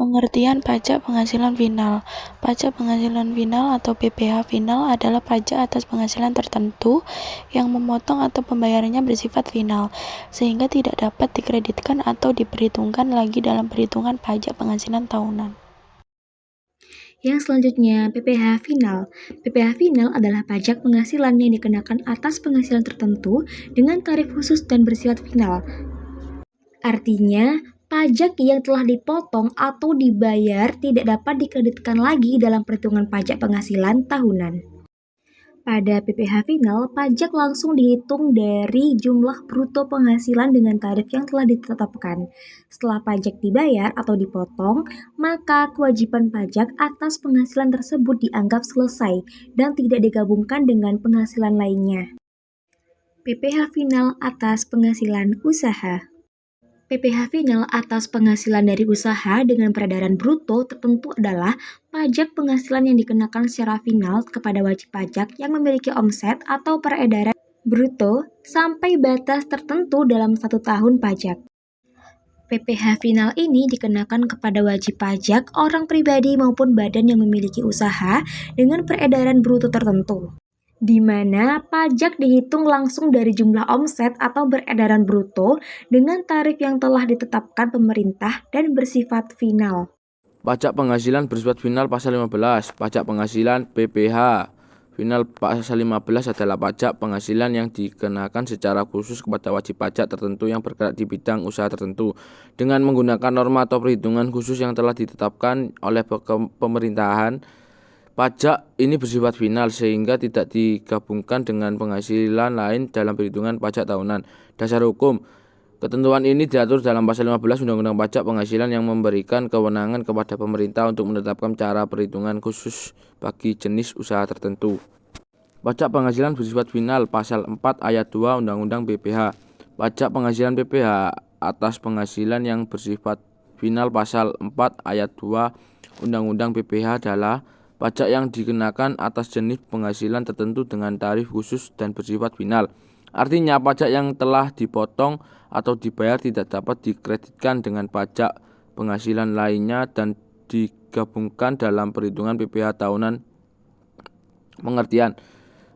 Pengertian pajak penghasilan final. Pajak penghasilan final atau PPh final adalah pajak atas penghasilan tertentu yang memotong atau pembayarannya bersifat final, sehingga tidak dapat dikreditkan atau diperhitungkan lagi dalam perhitungan pajak penghasilan tahunan. Yang selanjutnya, PPh final. PPh final adalah pajak penghasilan yang dikenakan atas penghasilan tertentu dengan tarif khusus dan bersifat final. Artinya, pajak yang telah dipotong atau dibayar tidak dapat dikreditkan lagi dalam perhitungan pajak penghasilan tahunan. Pada PPh final, pajak langsung dihitung dari jumlah bruto penghasilan dengan tarif yang telah ditetapkan. Setelah pajak dibayar atau dipotong, maka kewajiban pajak atas penghasilan tersebut dianggap selesai dan tidak digabungkan dengan penghasilan lainnya. PPh final atas penghasilan usaha. PPh final atas penghasilan dari usaha dengan peredaran bruto tertentu adalah pajak penghasilan yang dikenakan secara final kepada wajib pajak yang memiliki omset atau peredaran bruto sampai batas tertentu dalam 1 tahun pajak. PPh final ini dikenakan kepada wajib pajak orang pribadi maupun badan yang memiliki usaha dengan peredaran bruto tertentu, di mana pajak dihitung langsung dari jumlah omset atau beredaran bruto dengan tarif yang telah ditetapkan pemerintah dan bersifat final. Pajak penghasilan bersifat final pasal 15. Pajak penghasilan PPh final pasal 15 adalah pajak penghasilan yang dikenakan secara khusus kepada wajib pajak tertentu yang bergerak di bidang usaha tertentu dengan menggunakan norma atau perhitungan khusus yang telah ditetapkan oleh pemerintahan. Pajak ini bersifat final sehingga tidak digabungkan dengan penghasilan lain dalam perhitungan pajak tahunan. Dasar hukum. Ketentuan ini diatur dalam pasal 15 Undang-Undang Pajak Penghasilan yang memberikan kewenangan kepada pemerintah untuk menetapkan cara perhitungan khusus bagi jenis usaha tertentu. Pajak penghasilan bersifat final pasal 4 ayat 2 Undang-Undang PPh. Pajak penghasilan PPh atas penghasilan yang bersifat final pasal 4 ayat 2 Undang-Undang PPh adalah pajak yang dikenakan atas jenis penghasilan tertentu dengan tarif khusus dan bersifat final. Artinya, pajak yang telah dipotong atau dibayar tidak dapat dikreditkan dengan pajak penghasilan lainnya dan digabungkan dalam perhitungan PPh tahunan. Pengertian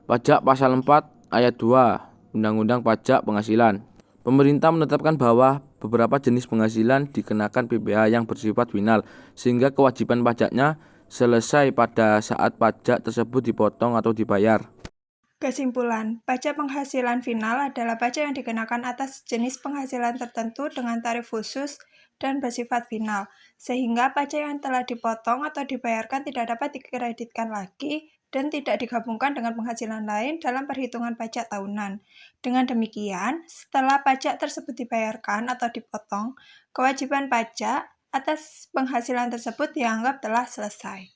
pajak pasal 4 ayat 2 Undang-Undang Pajak Penghasilan. Pemerintah menetapkan bahwa beberapa jenis penghasilan dikenakan PPh yang bersifat final, sehingga kewajiban pajaknya selesai pada saat pajak tersebut dipotong atau dibayar. Kesimpulan, pajak penghasilan final adalah pajak yang dikenakan atas jenis penghasilan tertentu dengan tarif khusus dan bersifat final, sehingga pajak yang telah dipotong atau dibayarkan tidak dapat dikreditkan lagi dan tidak digabungkan dengan penghasilan lain dalam perhitungan pajak tahunan. Dengan demikian, setelah pajak tersebut dibayarkan atau dipotong, kewajiban pajak atas penghasilan tersebut dianggap telah selesai.